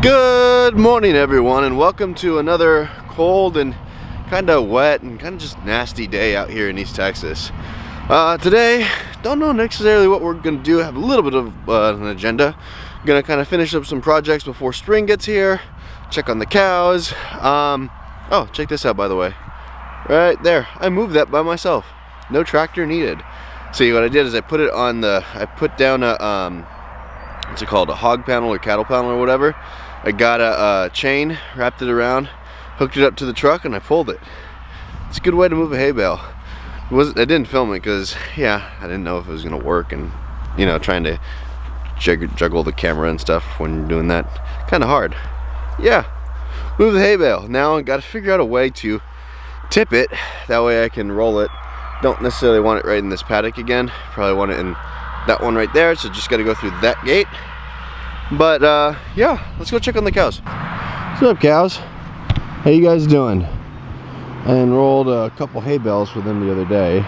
Good morning, everyone, and welcome to another cold and kind of wet and kind of just nasty day out here in East Texas. Today, don't know necessarily what we're going to do. Have a little bit of an agenda. Going to kind of finish up some projects before spring gets here. Check on the cows. Oh, check this out, by the way. Right there, I moved that by myself. No tractor needed. See, what I did is I put down a what's it called, a hog panel or cattle panel or whatever. I got a chain, wrapped it around, hooked it up to the truck, and I pulled it. It's a good way to move a hay bale. I didn't film it because, yeah, I didn't know if it was gonna work, and you know, trying to juggle the camera and stuff when you're doing that, kind of hard. Yeah, move the hay bale. Now I got to figure out a way to tip it. That way I can roll it. Don't necessarily want it right in this paddock again. Probably want it in that one right there. So just got to go through that gate. But yeah, let's go check on the cows. What's up, cows? How you guys doing? I enrolled a couple hay bales for them the other day.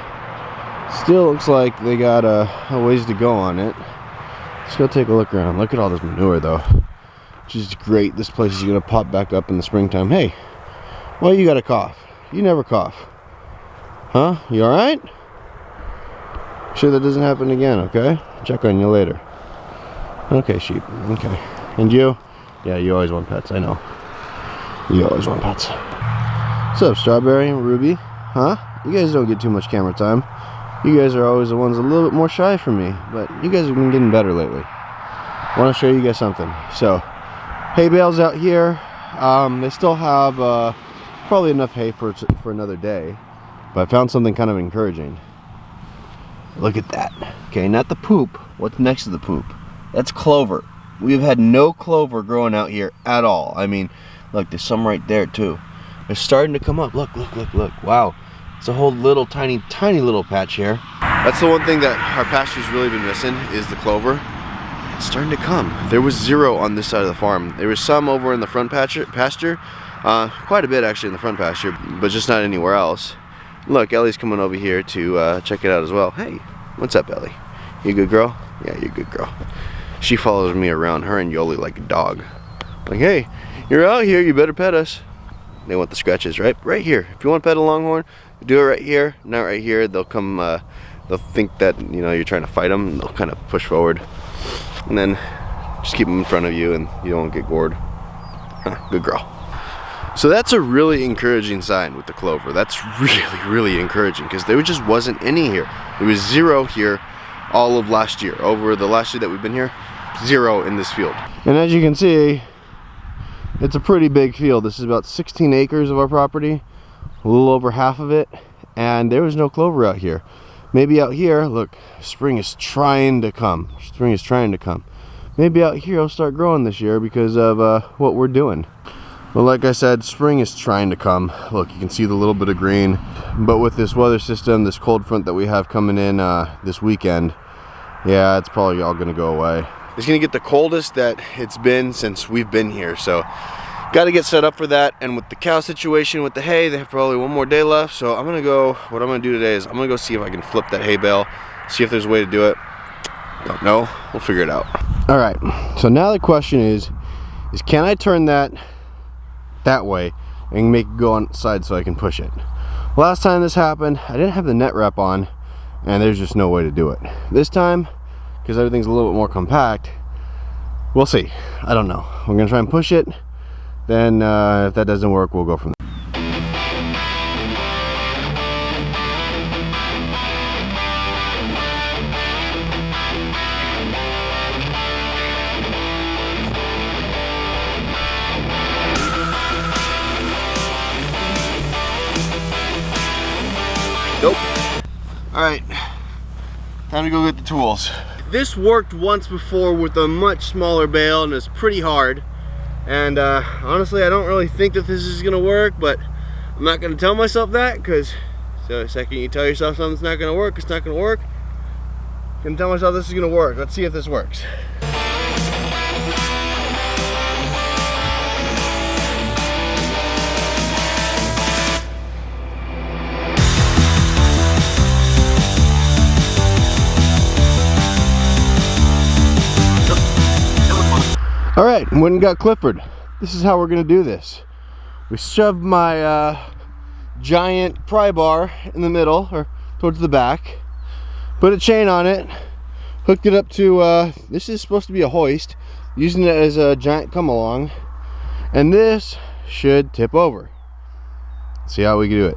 Still looks like they got a ways to go on it. Let's go take a look around. Look at all this manure though, which is great. This place is gonna pop back up in the springtime. Hey, why you got a cough? You never cough. Huh? You alright? Sure that doesn't happen again, okay? Check on you later. Okay, sheep. Okay. And you? Yeah, you always want pets, I know. You always want pets. What's up, Strawberry and Ruby? Huh? You guys don't get too much camera time. You guys are always the ones a little bit more shy from me, but you guys have been getting better lately. I want to show you guys something. So, hay bales out here. They still have probably enough hay for another day, but I found something kind of encouraging. Look at that. Okay, not the poop. What's next to the poop? That's clover. We've had no clover growing out here at all. I mean, look, there's some right there too. They're starting to come up. Look, look, look, look. Wow. It's a whole little tiny little patch here. That's the one thing that our pasture's really been missing is the clover. It's starting to come. There was zero on this side of the farm. There was some over in the front pasture. Quite a bit actually in the front pasture, but just not anywhere else. Look, Ellie's coming over here to check it out as well. Hey, what's up, Ellie? You a good girl? Yeah, you're a good girl. She follows me around, her and Yoli, like a dog. Like, hey, you're out here, you better pet us. They want the scratches, right? Right here. If you want to pet a longhorn, do it right here, not right here. They'll come, they'll think that, you know, you're trying to fight them, and they'll kind of push forward. And then just keep them in front of you and you don't get gored. Huh, good girl. So that's a really encouraging sign with the clover. That's really encouraging because there just wasn't any here. There was zero here all of last year. Over the last year that we've been here, zero in this field. And as you can see, it's a pretty big field. This is about 16 acres of our property, a little over half of it, and there was no clover out here. Maybe out here, look, spring is trying to come. Spring is trying to come. Maybe out here it'll start growing this year because of what we're doing. Well, like I said, spring is trying to come. Look, you can see the little bit of green. But with this weather system, this cold front that we have coming in this weekend, yeah, it's probably all gonna go away. It's gonna get the coldest that it's been since we've been here. So, gotta get set up for that. And with the cow situation, with the hay, they have probably one more day left. So what I'm gonna do today is I'm gonna go see if I can flip that hay bale, see if there's a way to do it. Don't know, we'll figure it out. All right, so now the question is can I turn that way and make it go on side so I can push it? Last time this happened, I didn't have the net wrap on and there's just no way to do it. This time, because everything's a little bit more compact, we'll see. I don't know. We're gonna try and push it. Then if that doesn't work, we'll go from there. Nope. Alright, time to go get the tools. This worked once before with a much smaller bale and it's pretty hard. And honestly, I don't really think that this is gonna work, but I'm not gonna tell myself that because the second you tell yourself something's not gonna work, it's not gonna work. I'm gonna tell myself this is gonna work. Let's see if this works. All right, went and got Clifford. This is how we're gonna do this. We shoved my giant pry bar in the middle, or towards the back, put a chain on it, hooked it up to, this is supposed to be a hoist, using it as a giant come along, and this should tip over. Let's see how we can do it.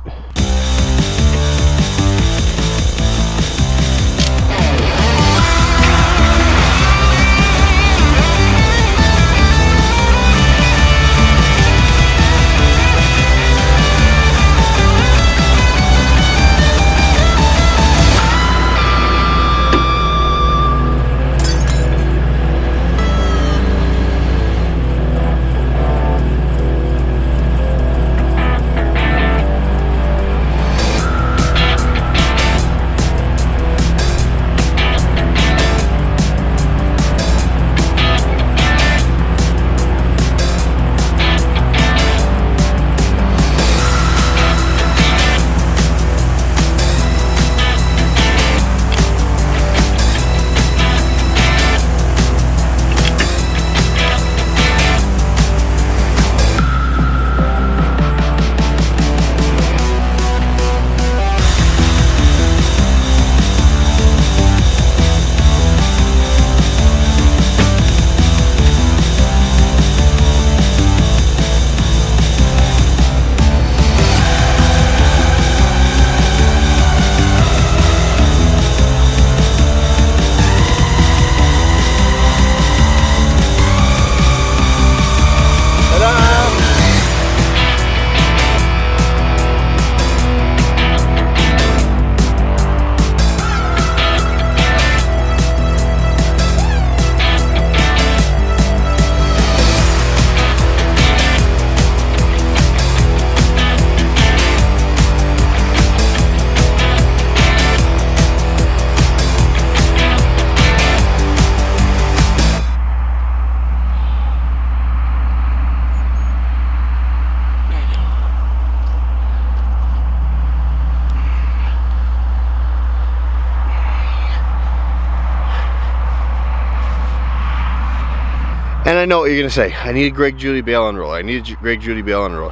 And I know what you're gonna say. I need a Greg Judy bail on roll. I need a Greg Judy bail on roll.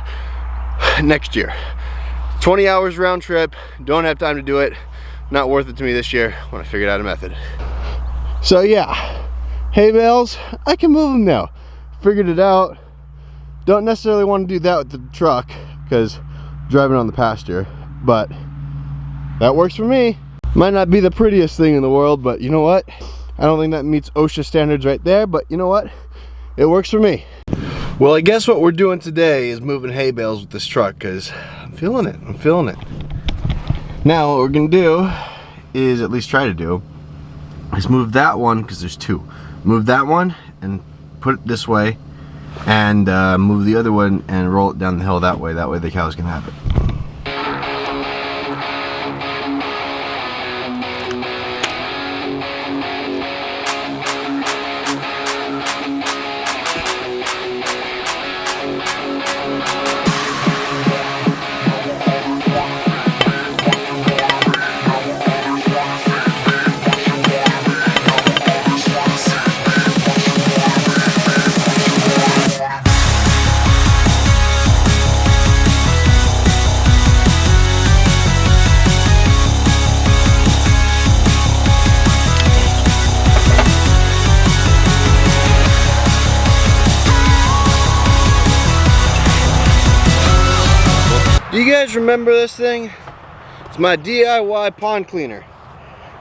Next year. 20 hours round trip. Don't have time to do it. Not worth it to me this year when I figured out a method. So yeah, hay bales, I can move them now. Figured it out. Don't necessarily want to do that with the truck because driving on the pasture, but that works for me. Might not be the prettiest thing in the world, but you know what? I don't think that meets OSHA standards right there, but you know what? It works for me. Well, I guess what we're doing today is moving hay bales with this truck because I'm feeling it. I'm feeling it. Now, what we're gonna do is, at least try to do, is move that one, because there's two. Move that one and put it this way, and move the other one and roll it down the hill that way. That way the cows can have it. Do you guys remember this thing? It's my DIY pond cleaner.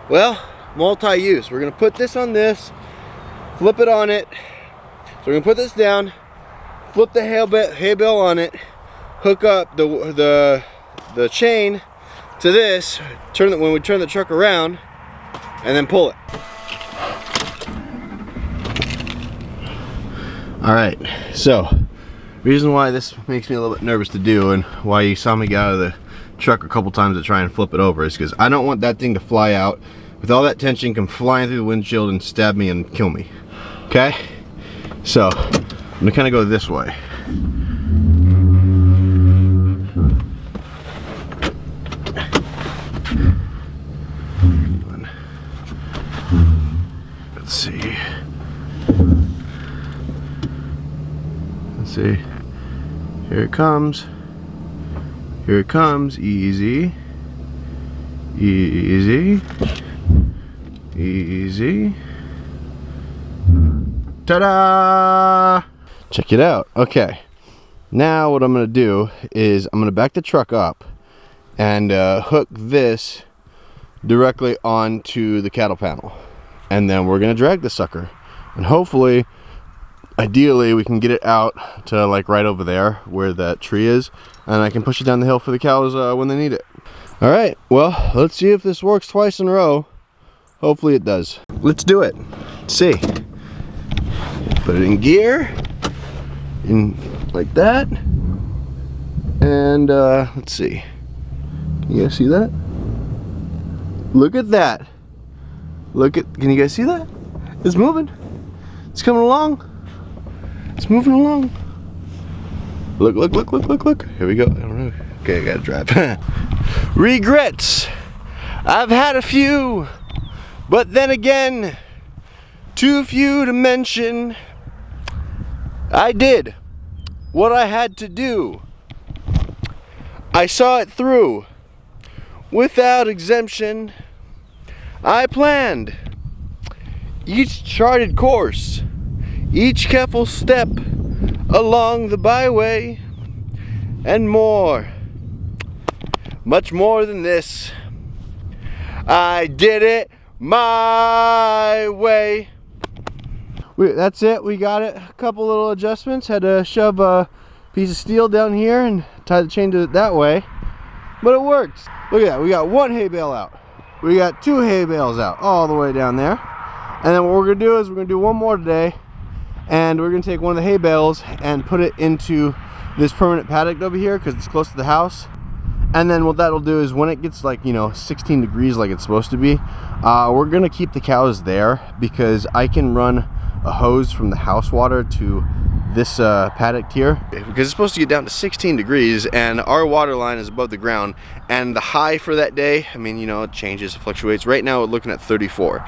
Well, multi-use. We're gonna put this on this, flip it on it. So we're gonna put this down, flip the hay bale on it, hook up the chain to this, when we turn the truck around, and then pull it. All right, so reason why this makes me a little bit nervous to do, and why you saw me get out of the truck a couple times to try and flip it over, is because I don't want that thing to fly out with all that tension, come flying through the windshield and stab me and kill me. Okay, so I'm gonna kind of go this way. Let's see. See, here it comes. Here it comes. Easy. Easy. Easy. Ta-da! Check it out. Okay. Now what I'm going to do is I'm going to back the truck up and hook this directly onto the cattle panel. And then we're going to drag the sucker. And hopefully, ideally, we can get it out to like right over there where that tree is. And I can push it down the hill for the cows when they need it. Alright, well, let's see if this works twice in a row. Hopefully it does. Let's do it. Let's see. Put it in gear. In like that. And let's see. Can you guys see that? Look at that. Can you guys see that? It's moving. It's coming along. It's moving along. Look, look, look, look, look, look. Here we go. I don't know. Okay, I gotta drive. Regrets. I've had a few, but then again, too few to mention. I did what I had to do. I saw it through without exemption. I planned each charted course, each careful step along the byway, and more, much more than this. I did it my way. That's it, we got it. A couple little adjustments. Had to shove a piece of steel down here and tie the chain to it that way. But it works. Look at that, we got one hay bale out. We got two hay bales out, all the way down there. And then what we're gonna do is we're gonna do one more today. And we're gonna take one of the hay bales and put it into this permanent paddock over here because it's close to the house. And then what that'll do is when it gets like, you know, 16 degrees like it's supposed to be, we're gonna keep the cows there because I can run a hose from the house water to this paddock here, because it's supposed to get down to 16 degrees and our water line is above the ground, and the high for that day, I mean, you know, it changes, fluctuates. Right now we're looking at 34.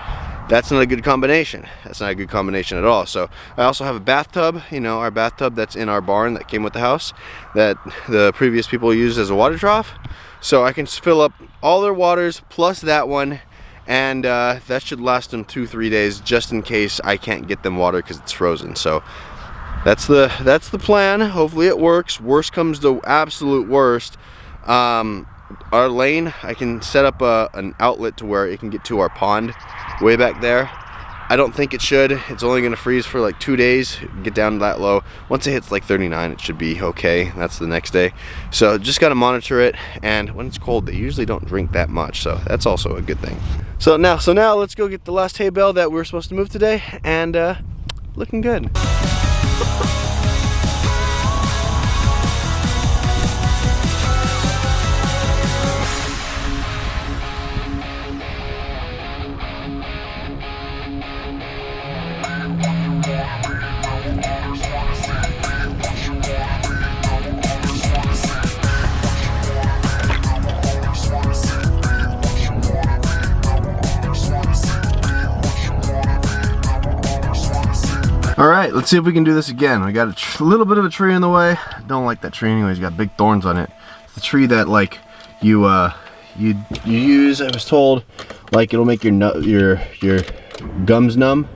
That's not a good combination. That's not a good combination at all. So I also have a bathtub, you know, our bathtub that's in our barn that came with the house that the previous people used as a water trough. So I can fill up all their waters plus that one, and that should last them 2-3 days just in case I can't get them water because it's frozen. So that's the plan. Hopefully it works. Worst comes to absolute worst. Our lane, I can set up an outlet to where it can get to our pond way back there. I don't think it should. It's only going to freeze for like 2 days, get down to that low. Once it hits like 39, it should be okay. That's the next day. So just got to monitor it. And when it's cold, they usually don't drink that much. So that's also a good thing. So now let's go get the last hay bale that we were supposed to move today. And looking good. All right, let's see if we can do this again. We got a little bit of a tree in the way. Don't like that tree anyways. Got big thorns on it. It's the tree that like you use. I was told like it'll make your gums numb.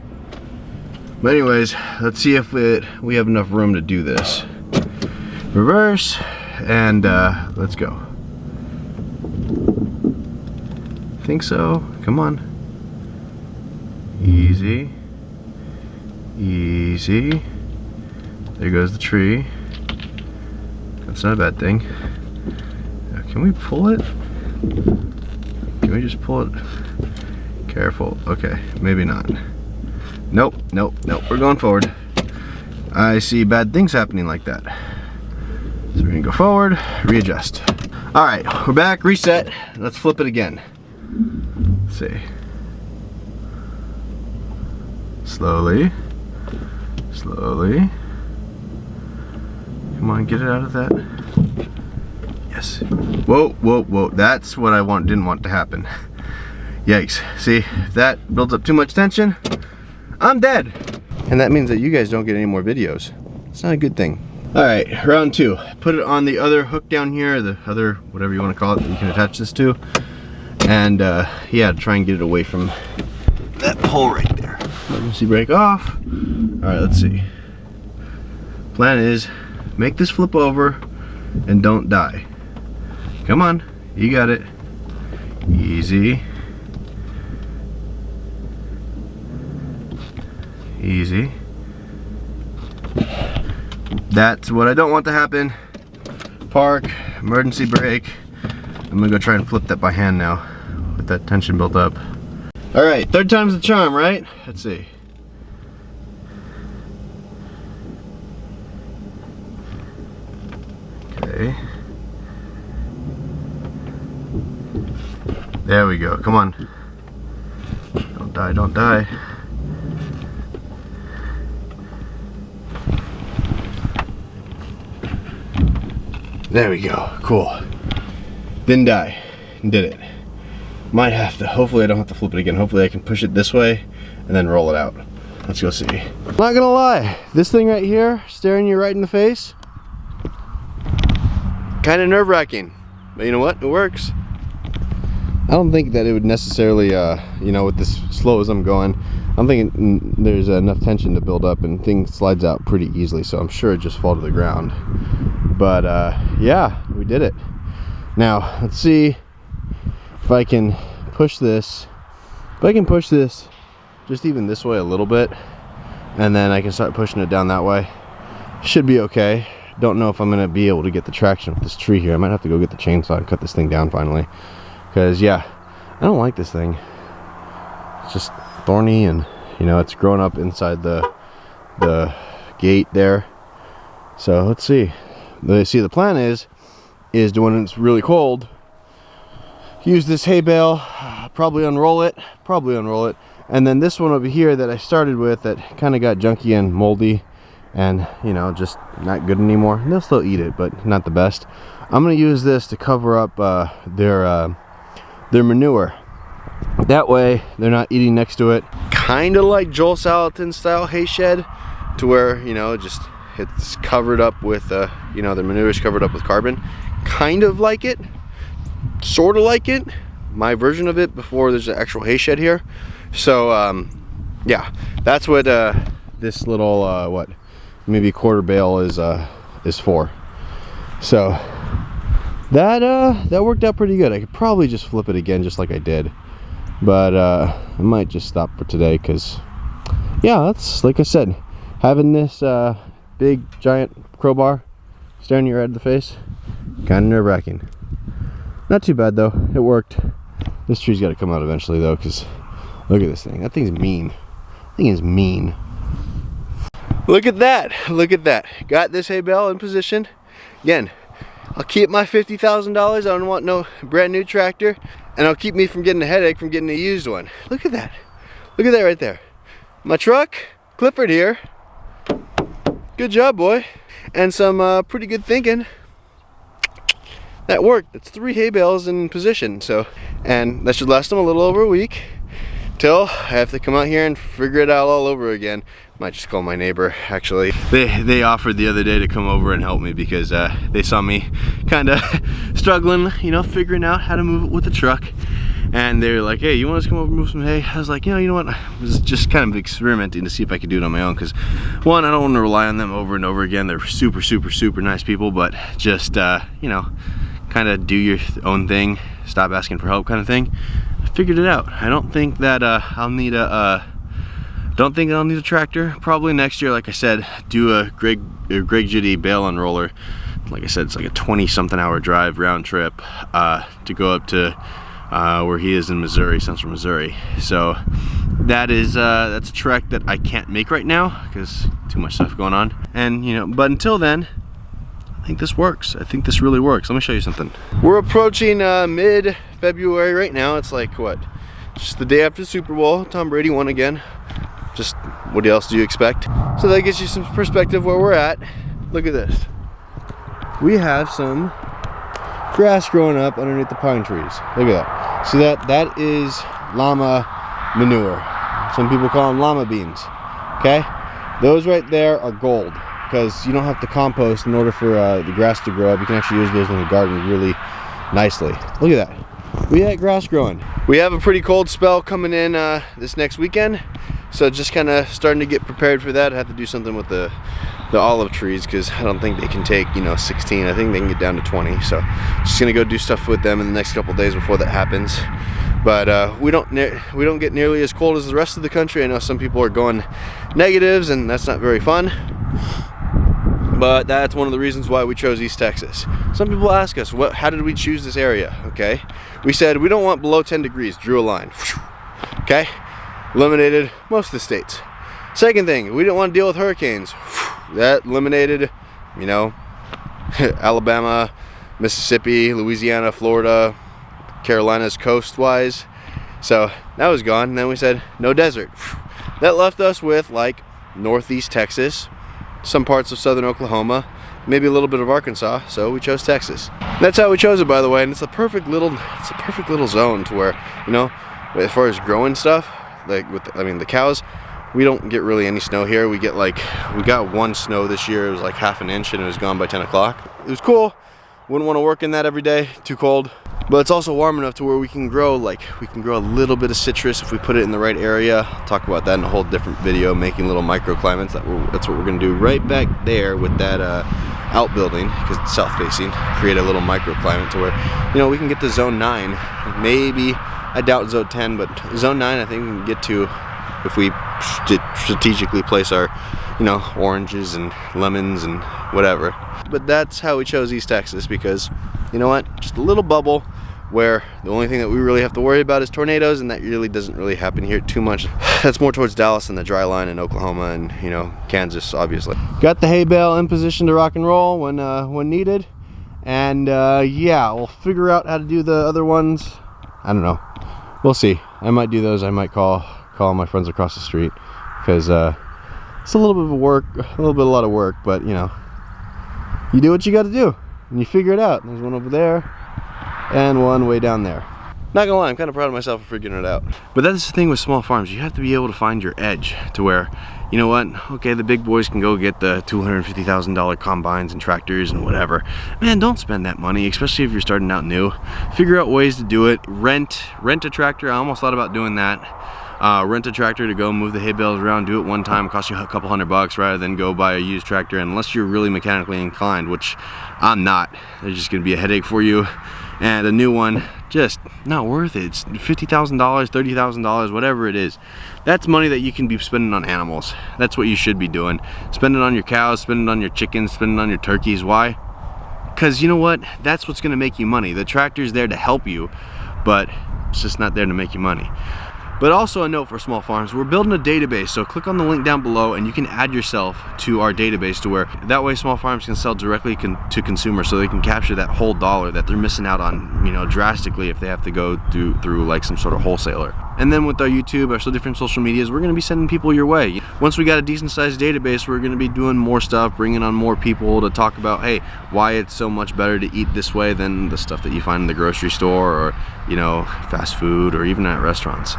But anyways, let's see if we have enough room to do this. Reverse and let's go. Think so. Come on. Easy. Easy. There goes the tree. That's not a bad thing. Can we pull it? Can we just pull it? Careful. Okay, maybe not. Nope, nope, nope. We're going forward. I see bad things happening like that. So we're gonna go forward, readjust. All right, we're back, reset. Let's flip it again. Let's see. Slowly. Slowly. Come on, get it out of that. Yes. Whoa, whoa, whoa. That's what I didn't want to happen. Yikes. See, if that builds up too much tension, I'm dead. And that means that you guys don't get any more videos. It's not a good thing. All right, round two. Put it on the other hook down here, the other, whatever you want to call it, that you can attach this to. And yeah, try and get it away from that pole right there. Emergency brake off. All right, let's see. Plan is, make this flip over and don't die. Come on, you got it. Easy. Easy. That's what I don't want to happen. Park, emergency brake. I'm gonna go try and flip that by hand now with that tension built up. All right, third time's the charm, right? Let's see. Okay. There we go, come on. Don't die, don't die. There we go, cool. Didn't die, did it. Might have to, hopefully I don't have to flip it again. Hopefully I can push it this way and then roll it out. Let's go see. I'm not gonna lie, this thing right here, staring you right in the face, kind of nerve-wracking. But you know what, it works. I don't think that it would necessarily, you know, with this slow as I'm going, I'm thinking there's enough tension to build up and things slides out pretty easily, so I'm sure it just fall to the ground. But yeah, we did it. Now let's see if I can push this. If I can push this just even this way a little bit, and then I can start pushing it down that way, should be okay. Don't know if I'm gonna be able to get the traction with this tree here. I might have to go get the chainsaw and cut this thing down finally, because yeah, I don't like this thing. It's just thorny, and you know, it's grown up inside the gate there. So let's see. The plan is when it's really cold, use this hay bale, probably unroll it, and then this one over here that I started with that kind of got junky and moldy and, you know, just not good anymore. They'll still eat it, but not the best. I'm gonna use this to cover up their manure. That way they're not eating next to it. Kind of like Joel Salatin style hay shed, to where, you know, just it's covered up with you know, the manure is covered up with carbon. Kind of like it, sort of like it, my version of it before there's an actual hay shed here. So yeah, that's what this little what, maybe quarter bale is for. So that worked out pretty good. I could probably just flip it again just like I did, but I might just stop for today, because yeah, that's, like I said, having this big giant crowbar staring you right in the face, kind of nerve-wracking. Not too bad though, it worked. This tree's got to come out eventually though, because look at this thing. That thing's mean. That thing is mean. Look at that, look at that. Got this hay bale in position. Again, I'll keep my $50,000. I don't want no brand new tractor, and I'll keep me from getting a headache from getting a used one. Look at that. Look at that right there. My truck, Clifford here. Good job, boy. And some pretty good thinking. That worked. That's 3 hay bales in position. So, and that should last them a little over a week, till I have to come out here and figure it out all over again. Might just call my neighbor, actually. They offered the other day to come over and help me, because they saw me kind of struggling, you know, figuring out how to move it with the truck. And they were like, hey, you want us to come over and move some hay? I was like, you know what? I was just kind of experimenting to see if I could do it on my own, because one, I don't want to rely on them over and over again. They're super, super, super nice people, but just, you know, kind of do your own thing, stop asking for help kind of thing. I figured it out. I don't think that I'll need a tractor. Probably next year, like I said, do a Greg Judy bale unroller. Like I said, it's like a 20-something hour drive round trip to go up to where he is in Missouri, central Missouri. So that is that's a trek that I can't make right now because too much stuff going on. And you know, but until then, I think this works. I think this really works. Let me show you something. We're approaching mid-February right now. It's like what? Just the day after the Super Bowl. Tom Brady won again. Just what else do you expect? So that gives you some perspective where we're at. Look at this. We have some grass growing up underneath the pine trees. Look at that. See that? That is llama manure. Some people call them llama beans. Okay? Those right there are gold. because you don't have to compost in order for the grass to grow up. You can actually use those in the garden really nicely. Look at that. We got grass growing. We have a pretty cold spell coming in this next weekend, so just kind of starting to get prepared for that. I have to do something with the olive trees because I don't think they can take, you know, 16. I think they can get down to 20. So just gonna go do stuff with them in the next couple days before that happens. But we don't get nearly as cold as the rest of the country. I know some people are going negatives, and that's not very fun. But that's one of the reasons why we chose East Texas. Some people ask us, how did we choose this area? Okay, we said we don't want below 10 degrees. Drew a line. Okay, eliminated most of the states. Second thing, we didn't want to deal with hurricanes. That eliminated, you know, Alabama, Mississippi, Louisiana, Florida, Carolinas coast-wise. So that was gone. And then we said no desert. That left us with like northeast Texas, some parts of southern Oklahoma, maybe a little bit of Arkansas. So we chose Texas. That's how we chose it, by the way. And it's a perfect little zone to where, you know, as far as growing stuff, like with the cows, we don't get really any snow here. We got one snow this year. It was like half an inch and it was gone by 10 o'clock. It was cool. Wouldn't want to work in that every day, too cold. But it's also warm enough to where we can grow a little bit of citrus if we put it in the right area. I'll talk about that in a whole different video, making little microclimates. That's what we're gonna do right back there with that outbuilding, because it's south facing. Create a little microclimate to where, you know, we can get to zone 9. Maybe, I doubt zone 10, but zone 9 I think we can get to if we strategically place our, you know, oranges and lemons and whatever. But that's how we chose East Texas, because, you know what, just a little bubble where the only thing that we really have to worry about is tornadoes, and that really doesn't really happen here too much. That's more towards Dallas and the dry line in Oklahoma and, you know, Kansas, obviously. Got the hay bale in position to rock and roll when needed, and yeah, we'll figure out how to do the other ones. I don't know, we'll see. I might do those. I might call my friends across the street, because it's a little bit of a lot of work, but you know, you do what you got to do and you figure it out. There's one over there and one way down there. Not gonna lie, I'm kind of proud of myself for figuring it out. But that's the thing with small farms. You have to be able to find your edge to where, you know what, okay, the big boys can go get the $250,000 combines and tractors and whatever. Man, don't spend that money, especially if you're starting out new. Figure out ways to do it. Rent a tractor. I almost thought about doing that. Rent a tractor to go move the hay bales around, do it one time, cost you a couple $100 rather than go buy a used tractor, unless you're really mechanically inclined, which I'm not. They're just gonna be a headache for you. And a new one, just not worth it. It's $50,000, $30,000, whatever it is. That's money that you can be spending on animals. That's what you should be doing. Spend it on your cows, spend it on your chickens, spend it on your turkeys. Why? Because you know what? That's what's gonna make you money. The tractor's there to help you, but it's just not there to make you money. But also a note for small farms, we're building a database, so click on the link down below and you can add yourself to our database, to where that way small farms can sell directly to consumers, so they can capture that whole dollar that they're missing out on, you know, drastically if they have to go through like some sort of wholesaler. And then with our YouTube, our different social medias, we're gonna be sending people your way. Once we got a decent sized database, we're gonna be doing more stuff, bringing on more people to talk about, hey, why it's so much better to eat this way than the stuff that you find in the grocery store, or, you know, fast food, or even at restaurants.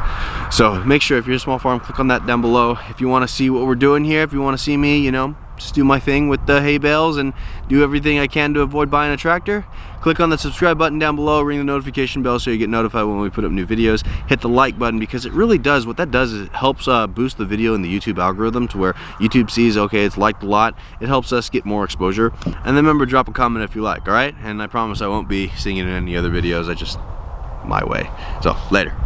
So make sure, if you're a small farm, click on that down below. If you wanna see what we're doing here, if you wanna see me, you know, just do my thing with the hay bales and do everything I can to avoid buying a tractor, click on the subscribe button down below, ring the notification bell so you get notified when we put up new videos. Hit the like button, because it really does, what that does is it helps boost the video in the YouTube algorithm, to where YouTube sees, okay, it's liked a lot. It helps us get more exposure. And then remember, drop a comment if you like, all right? And I promise I won't be singing in any other videos. I just, my way. So later.